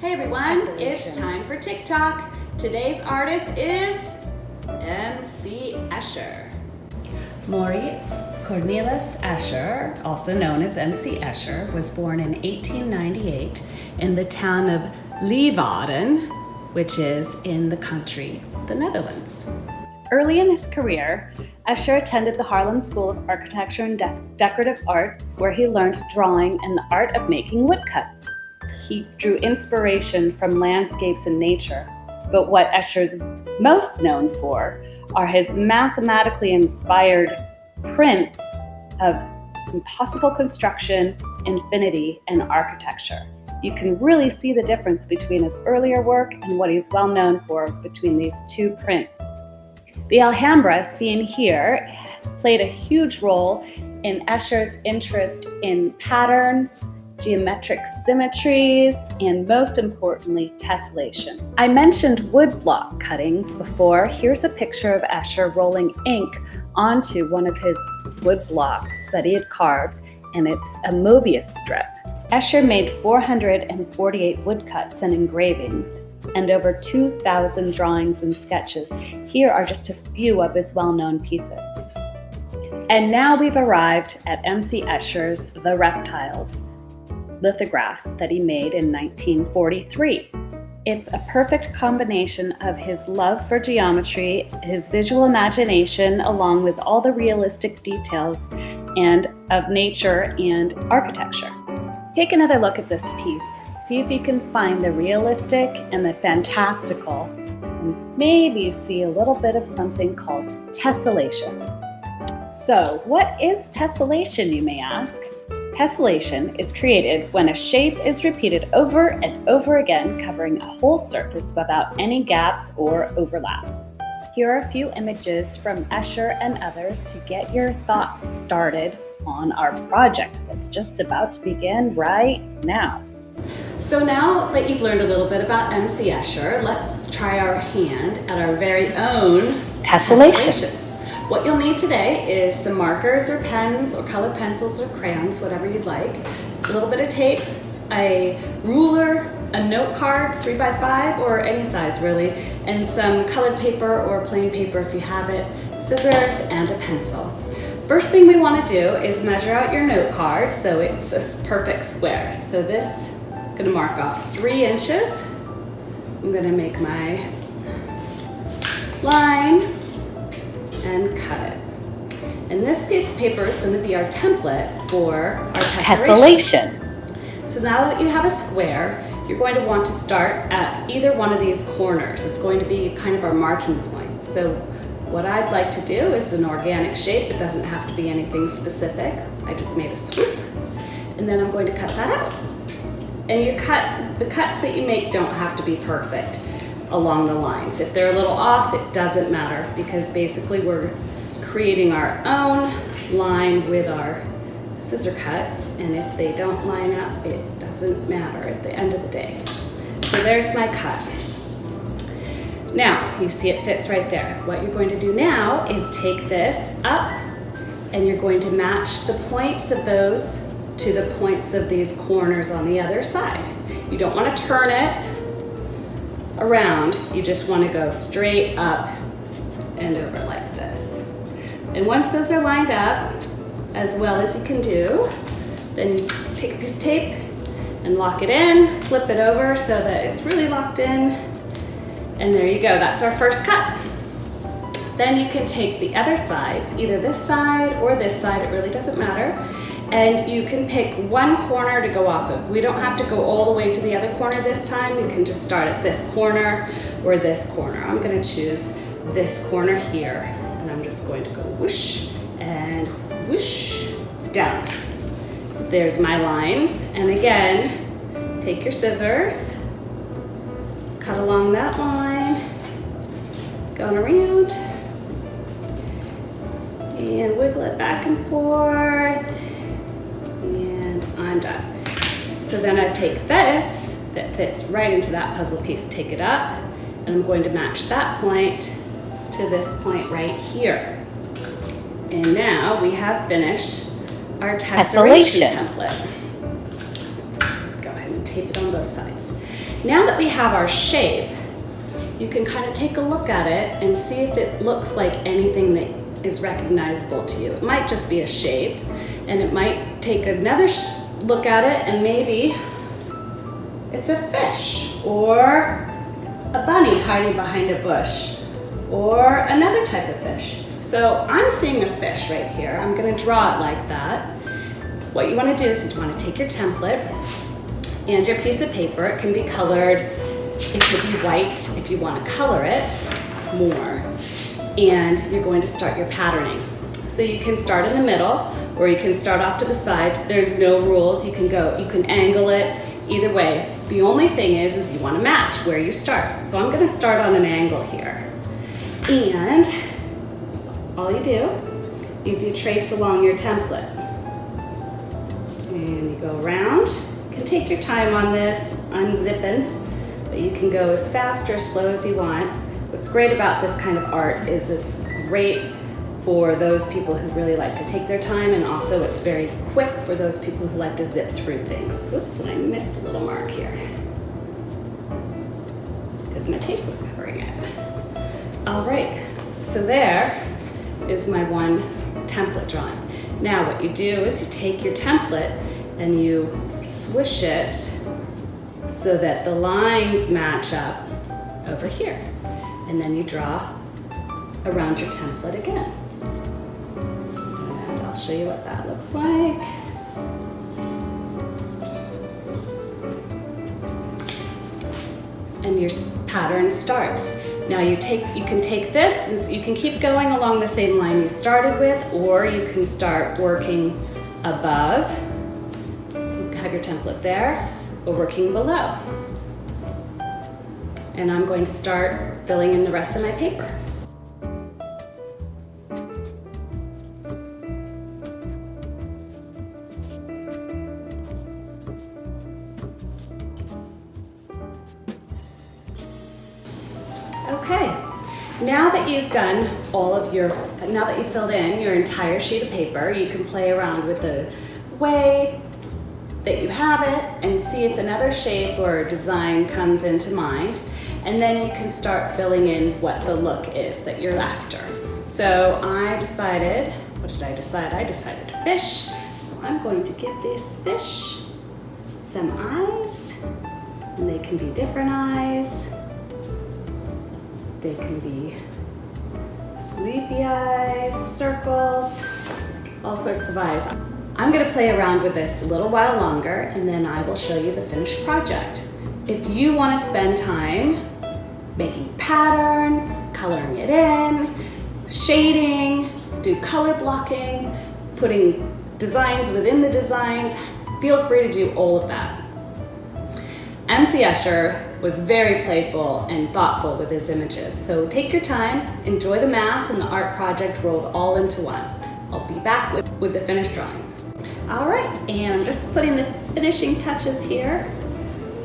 Hey everyone, it's time for TICTOC. Today's artist is MC Escher. Moritz Cornelis Escher, also known as MC Escher, was born in 1898 in the town of Leeuwarden, which is in the country, the Netherlands. Early in his career, Escher attended the Haarlem School of Architecture and Decorative Arts, where he learned drawing and the art of making woodcuts. He drew inspiration from landscapes and nature, but what Escher's most known for are his mathematically inspired prints of impossible construction, infinity, and architecture. You can really see the difference between his earlier work and what he's well known for between these two prints. The Alhambra, seen here, played a huge role in Escher's interest in patterns, geometric symmetries, and most importantly, tessellations. I mentioned woodblock cuttings before. Here's a picture of Escher rolling ink onto one of his wood blocks that he had carved, and it's a Mobius strip. Escher made 448 woodcuts and engravings, and over 2,000 drawings and sketches. Here are just a few of his well-known pieces. And now we've arrived at MC Escher's The Reptiles lithograph that he made in 1943. It's a perfect combination of his love for geometry, his visual imagination, along with all the realistic details and of nature and architecture. Take another look at this piece. See if you can find the realistic and the fantastical, and maybe see a little bit of something called tessellation. So, what is tessellation, you may ask? Tessellation is created when a shape is repeated over and over again, covering a whole surface without any gaps or overlaps. Here are a few images from Escher and others to get your thoughts started on our project that's just about to begin right now. So now that you've learned a little bit about MC Escher, let's try our hand at our very own tessellations. What you'll need today is some markers or pens or colored pencils or crayons, whatever you'd like, a little bit of tape, a ruler, a note card, 3x5 or any size really, and some colored paper or plain paper if you have it, scissors, and a pencil. First thing we want to do is measure out your note card so it's a perfect square. So this, I'm going to mark off 3 inches. I'm going to make my line and cut it. And this piece of paper is going to be our template for our tessellation. So now that you have a square, you're going to want to start at either one of these corners. It's going to be kind of our marking point. So what I'd like to do is an organic shape. It doesn't have to be anything specific. I just made a swoop. And then I'm going to cut that out. And the cuts that you make don't have to be perfect along the lines. If they're a little off, it doesn't matter, because basically we're creating our own line with our scissor cuts, and if they don't line up, it doesn't matter at the end of the day. So there's my cut. Now, you see it fits right there. What you're going to do now is take this up, and you're going to match the points of those to the points of these corners on the other side. You don't want to turn it around, you just want to go straight up and over like this. And once those are lined up as well as you can do, then you take a piece of tape and lock it in, flip it over so that it's really locked in, and there you go, that's our first cut. Then you can take the other sides, either this side or this side, it really doesn't matter, and you can pick one corner to go off of. We don't have to go all the way to the other corner this time. You can just start at this corner or this corner. I'm going to choose this corner here, and I'm just going to go whoosh and whoosh down. There's my lines, and again, take your scissors, cut along that line, going around, and wiggle it back and forth. I'm done. So then I take this that fits right into that puzzle piece, take it up, and I'm going to match that point to this point right here. And now we have finished our tessellation template. Go ahead and tape it on both sides. Now that we have our shape, you can kind of take a look at it and see if it looks like anything that is recognizable to you. It might just be a shape, and it might take another look at it and maybe it's a fish or a bunny hiding behind a bush or another type of fish. So I'm seeing a fish right here. I'm going to draw it like that. What you want to do is you want to take your template and your piece of paper. It can be colored. It could be white if you want to color it more. And you're going to start your patterning. So you can start in the middle or you can start off to the side. There's no rules. You can angle it either way. The only thing is you want to match where you start. So I'm going to start on an angle here. And all you do is you trace along your template. And you go around. You can take your time on this. I'm zipping, but you can go as fast or as slow as you want. What's great about this kind of art is it's great for those people who really like to take their time, and also it's very quick for those people who like to zip through things. Oops, and I missed a little mark here because my tape was covering it. All right, so there is my one template drawing. Now what you do is you take your template and you swish it so that the lines match up over here. And then you draw around your template again. And I'll show you what that looks like. And your pattern starts. Now you can take this and you can keep going along the same line you started with, or you can start working above. You have your template there, or working below. And I'm going to start filling in the rest of my paper. Okay, now that you've done now that you've filled in your entire sheet of paper, you can play around with the way that you have it and see if another shape or design comes into mind. And then you can start filling in what the look is that you're after. So I decided, what did I decide? I decided fish. So I'm going to give this fish some eyes, and they can be different eyes. They can be sleepy eyes, circles, all sorts of eyes. I'm going to play around with this a little while longer, and then I will show you the finished project. If you want to spend time making patterns, coloring it in, shading, do color blocking, putting designs within the designs, feel free to do all of that. MC Escher was very playful and thoughtful with his images, so take your time, enjoy the math and the art project rolled all into one. I'll be back with the finished drawing. All right, and I'm just putting the finishing touches here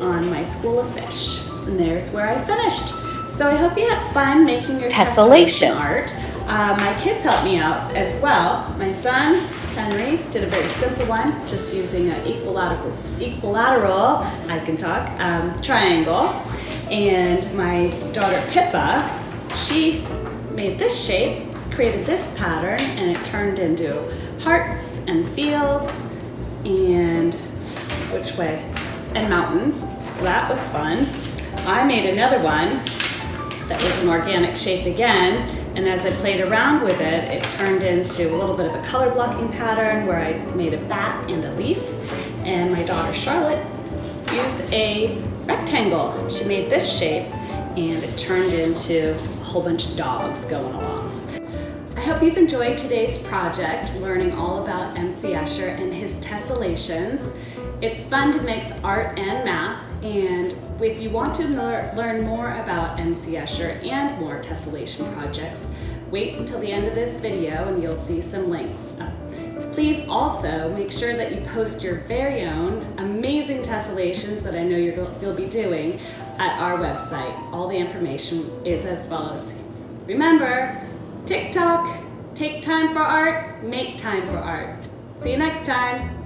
on my school of fish. And there's where I finished. So I hope you had fun making your tessellation art. My kids helped me out as well. My son, Henry, did a very simple one, just using an equilateral, I can talk, triangle. And my daughter, Pippa, she made this shape, created this pattern, and it turned into hearts and fields and and mountains. So that was fun. I made another one that was an organic shape again, and as I played around with it, it turned into a little bit of a color blocking pattern where I made a bat and a leaf. And my daughter Charlotte used a rectangle. She made this shape and it turned into a whole bunch of dogs going along. I hope you've enjoyed today's project, learning all about MC Escher and his tessellations. It's fun to mix art and math, and if you want to learn more about MC Escher and more tessellation projects, wait until the end of this video and you'll see some links. Please also make sure that you post your very own amazing tessellations that I know you'll be doing at our website. All the information is as follows. Remember, TICTOC, take time for art, make time for art. See you next time.